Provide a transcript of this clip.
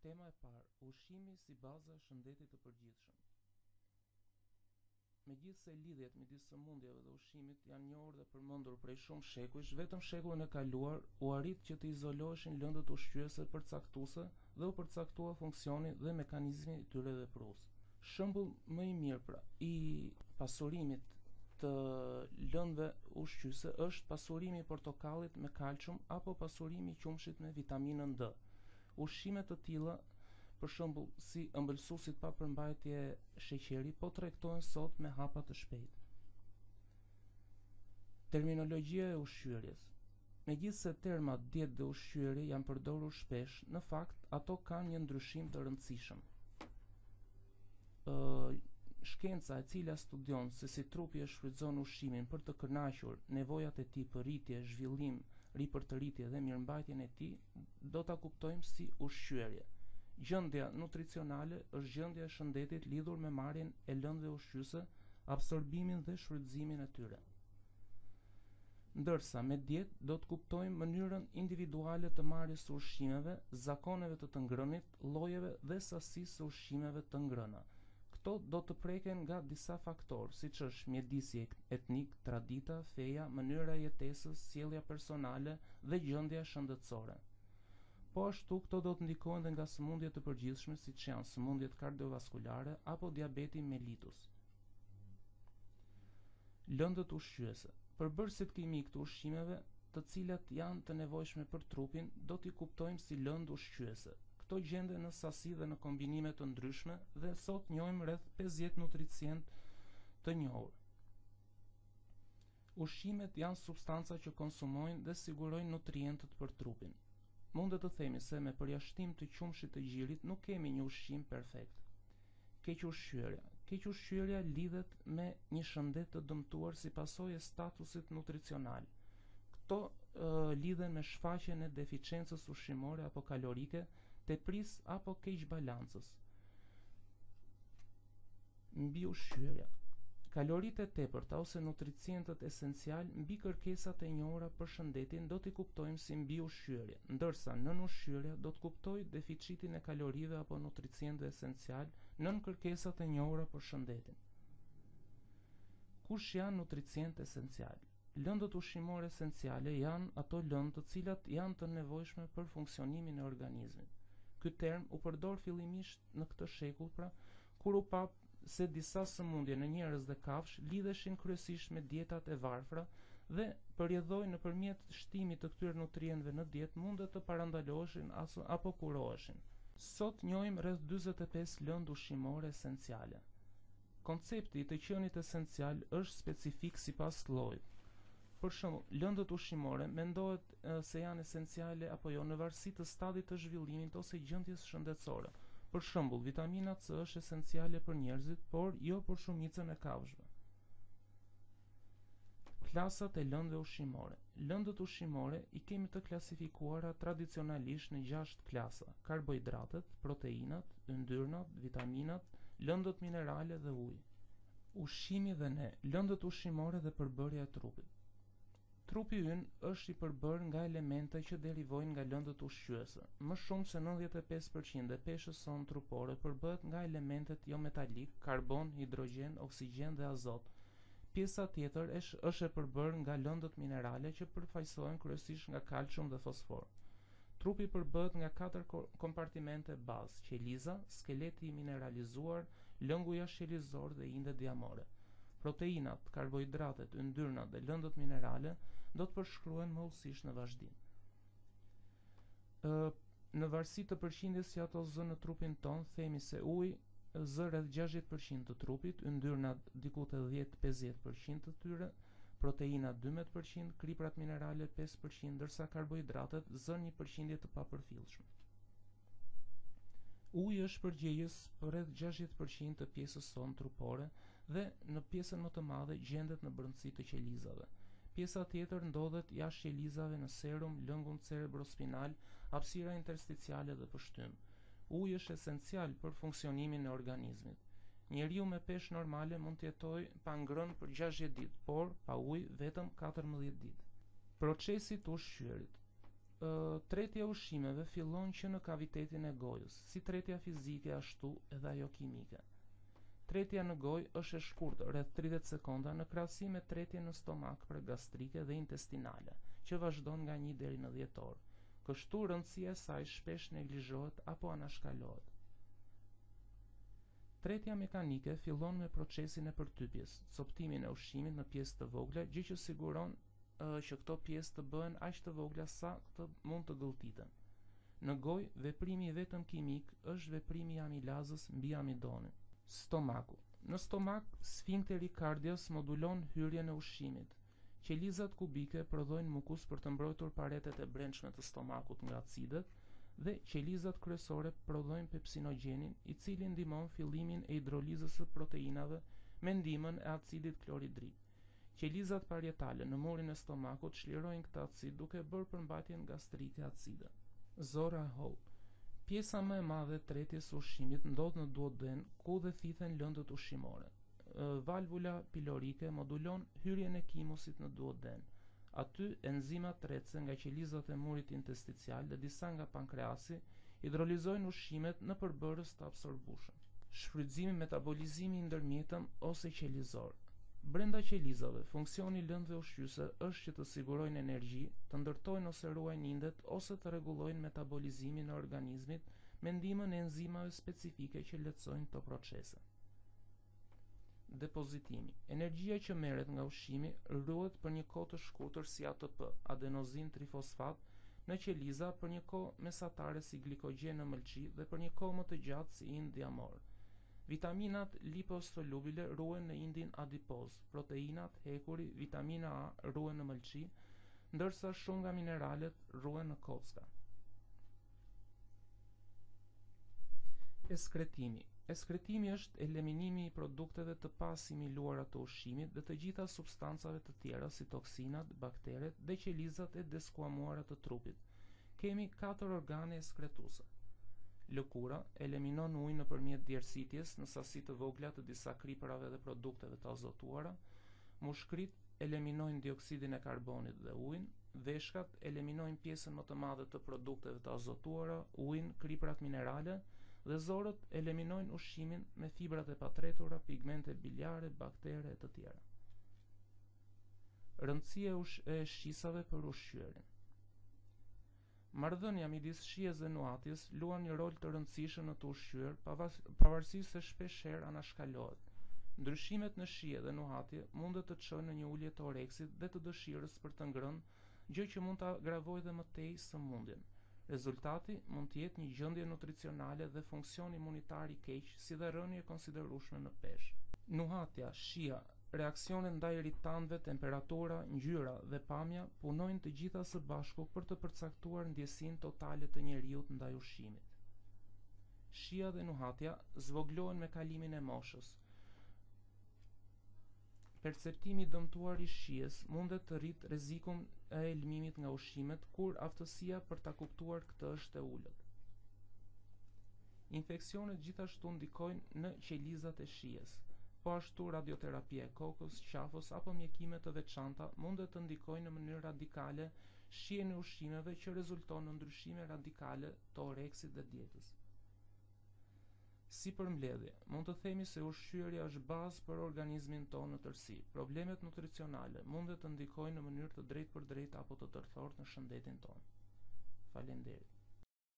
Tema e parë, ushqimi si baza e shëndetit të përgjithshëm. Megjithse lidhjet midis sëmundjeve dhe ushqimit janë njohur dhe përmendur prej shumë shekujsh, vetëm shekullin e kaluar u arrit që të izoloheshin lëndët ushqyese përcaktuese dhe u përcaktua funksioni dhe mekanizmi i tyre veprues. Shembull më i mirë pra i pasurimit të lëndëve ushqyese është pasurimi i portokallit me kalcium apo pasurimi i qumshit me vitaminën D. Ushqime të tilla, për shembull si ëmbëlsuesit pa përmbajtje sheqeri, po tregtohen sot me hapa të shpejtë. Terminologjia e ushqyerjes. Megjithse termat dietë dhe ushqyerje janë përdorur shpesh, në fakt ato kanë një ndryshim të rëndësishëm. Shkenca e cila studion se si trupi e shfrytëzon ushqimin për të kënaqur nevojat e tij për rritje, zhvillim, ripërtëritje dhe mirëmbajtjen e tij, do ta kuptojmë si ushqyerje. Gjendja nutricionale është gjendja e shëndetit lidhur me marrjen e lëndëve ushqyese, absorbimin dhe shfrytëzimin e tyre. Ndërsa me dietë do të kuptojmë mënyrën individuale të marrjes së ushqimeve, zakoneve të ngrënit, llojeve dhe sasisë së ushqimeve të ngrëna. Këto do të preken nga disa faktorë, siç është mjedisi etnik, tradita, feja, mënyra e jetesës, sjellja personale dhe gjendja shëndetësore. Po ashtu këto do të ndikojnë dhe nga sëmundjet të përgjithshme siç janë sëmundjet kardiovaskulare apo diabeti mellitus. Lëndët ushqyese. Përbërësit kimik të ushqimeve, të cilat janë të nevojshme për trupin, do t'i kuptojmë si lëndë ushqyese. Këto gjenden në sasi dhe në kombinime të ndryshme dhe sot njohim rreth 50 nutricient të njohur. Ushqimet janë substanca që konsumojnë dhe sigurojnë nutrientët për trupin. Mundet të themi se me përjashtim të qumshit të gjirit nuk kemi një ushqim perfekt. Kequshqyerja. Kequshqyerja lidhet me një shëndet të dëmtuar si pasojë e statusit nutricional. Këto lidhen me shfaqjen e deficiencës ushqimore apo kalorike, teprisë apo keqbalancës. Mbiushqyerja. Kaloritë e tepërta ose nutricientët esencial mbi kërkesat e njohura për shëndetin do t'i kuptojmë si mbiushqyerje, ndërsa nënushqyerja do të kuptojë deficitin e kalorive apo nutricientëve esencial nën kërkesat e njohura për shëndetin. Kush janë nutricientë esencial? Lëndët ushqimore esenciale janë ato lëndë të cilat janë të nevojshme për funksionimin e organizmit. Ky term u përdor fillimisht në këtë shekull kur u pa se disa sëmundje në njerëz dhe kafsh lidheshin kryesisht me dietat e varfra dhe përjedhoi nëpërmjet shtimit të këtyre nutrientëve në dietë mundet të parandaloheshin apo kuroheshin. Sot njohim rreth 45 lëndë ushqimore esenciale. Koncepti i të qenit esencial është specifik sipas llojit. Për shembull, lëndët ushqimore mendohet se janë esenciale apo jo në varësi të stadit të zhvillimit ose gjendjes shëndetësore. Për shembull, vitamina C është esenciale për njerëzit, por jo për shumicën e kafshëve. Klasat e lëndëve ushqimore. Lëndët ushqimore i kemi të klasifikuara tradicionalisht në 6 klasa: karbohidratet, proteinat, yndyrnat, vitaminat, lëndët minerale dhe uji. Ushqimi dhe ne, lëndët ushqimore dhe përbërja e trupit. Trupi ynë është i përbërë nga elemente që derivojnë nga lëndët ushqyese. Më shumë se 95% e peshës sonë trupore përbëhet nga elementet jo metalik, karbon, hidrogjen, oksigjen dhe azot. Pjesa tjetër është e përbërë nga lëndët minerale që përfaqësohen kryesisht nga kalcium dhe fosfor. Trupi përbëhet nga 4 kompartimente bazë: qeliza, skeleti i mineralizuar, lëngu jashtëqelizor dhe indet diamore. Proteinat, karbohidratet, yndyrnat dhe lëndët minerale do të përshkruhen më hollësisht në vazhdim. Në varësi të përqindjes që ato zë në trupin ton, themi se uji zë rreth 60% të trupit, yndyrnat diku te 10-50% të tyre, proteinat 12%, kriprat minerale 5%, ndërsa karbohidratet zën një përqindje të papërfillshme. Uji është përgjegjës për rreth 60% të pjesës sonë trupore dhe në pjesën më të madhe gjendet në brendësi të qelizave. Pjesa tjetër ndodhet jashtë qelizave në serum, lëngun cerebrospinal, hapësira intersticiale dhe pështym. Uji është esencial për funksionimin e organizmit. Njeriu me peshë normale mund të jetojë pa ngrënë për 60 ditë, por pa ujë vetëm 14 ditë. Procesi i ushqyerit. Tretja e ushqimeve fillon që në kavitetin e gojës, si tretja fizike ashtu edhe ajo kimike. Tretja në gojë është e shkurtër, rreth 30 sekonda, në krahasim me tretjen në stomak për gastrike dhe intestinale, që vazhdon nga 1 deri në 10 orë. Kështu rëndësia e saj shpesh neglizhohet apo anashkalohet. Tretja mekanike fillon me procesin e përtypjes, coptimin e ushqimit në pjesë të vogla, gjë që siguron që këto pjesë të bëhen aq të vogla sa të mund të gëlltiten. Në gojë, veprimi vetëm kimik është veprimi i amilazës mbi amidonin. Stomaku. Në stomak, sfinkteri kardias modulon hyrjen e ushqimit. Qelizat kubike prodhojnë mukus për të mbrojtur paretet e brendshme të stomakut nga acidet dhe qelizat kryesore prodhojnë pepsinogjenin, i cili ndihmon fillimin e hidrolizës së proteinave me ndihmën e acidit kloridrik. Qelizat parietale në murin e stomakut çlirojnë këtë acid duke bërë përmbajtjen gastrike acide. Zora e hollë. Pjesa më e madhe e tretjes së ushqimit ndodh në duoden, ku dhe thithen lëndët ushqimore. Valvula pilorike modulon hyrjen e kimusit në duoden. Aty enzimat trecë nga qelizat e murit intersticial dhe disa nga pankreasi hidrolizojnë ushqimet në përbërës të absorbueshëm. Shfrytëzimi, metabolizimi i ndërmjetëm ose qelizor. Brenda qelizave, funksioni i lëndëve ushqyese është që të sigurojnë energji, të ndërtojnë ose ruajnë indet ose të rregullojnë metabolizimin e organizmit me ndihmën e enzimave specifike që lehtësojnë këto procese. Depozitimi. Energjia që merret nga ushqimi ruhet për një kohë të shkurtër si ATP, adenozin trifosfat, në qeliza për një kohë mesatare si glikogjen në mëlçi dhe për një kohë më të gjatë si ind diamor. Vitaminat lipossolubile ruhen në indin adipoz, proteinat, hekuri, vitamina A ruhen në mëlçi, ndërsa shumë nga mineralet ruhen në kocka. Eskretimi. Eskretimi është eliminimi i produkteve të pasimiluara të ushqimit dhe të gjitha substancave të tjera si toksinat, bakteret dhe qelizat e deskuamuara të trupit. Kemi 4 organe eskretuese. Lëkura eliminon ujin nëpërmjet djersitjes në sasi të vogla të disa kriprave dhe produkteve të azotuara. Mushkrit eliminojnë dioksidin e karbonit dhe ujin. Veshkat eliminojnë pjesën më të madhe të produkteve të azotuara, ujin, kriprat minerale, dhe zorët eliminojnë ushqimin me fibrat e patretura, pigmente biliare, baktere e të tjera. Rëndësia e shqisave për ushqyerin. Marrëdhënia midis shijes dhe nuhatjes luan një rol të rëndësishëm në të ushqyer, pavarësisht se shpeshherë anashkalohet. Ndryshimet në shije dhe nuhatje mundet të çojnë në një ulje të oreksit dhe të dëshirës për të ngrënë, gjë që mund të agravojë dhe më tej sëmundjen. Rezultati mund të jetë një gjendje nutricionale dhe funksion imunitar i keq, si dhe rënje e konsiderueshme në peshë. Nuhatja, shija, reaksionet ndaj iritantëve, temperatura, ngjyra dhe pamja punojnë të gjitha së bashku për të përcaktuar ndjesinë totale të njeriut ndaj ushqimit. Shija dhe nuhatja zvoglohen me kalimin e moshës. Perceptimi dëmtuar i shijes mundet të rritë rrezikun e elmimit nga ushqimet, kur aftësia për ta kuptuar këtë është e ulët. Infeksionet gjithashtu ndikojnë në qelizat e shijes. Po ashtu radioterapia e kokës, qafës apo mjekime të veçanta mundet të ndikojnë në mënyrë radikale shijen e ushqimeve që rezulton në ndryshime radikale të oreksit dhe dietës. Si përmbledhje, mund të themi se ushqyerja është bazë për organizmin tonë në tërësi. Problemet nutricionale mundet të ndikojnë në mënyrë të drejtpërdrejtë apo të tërthort në shëndetin tonë. Faleminderit.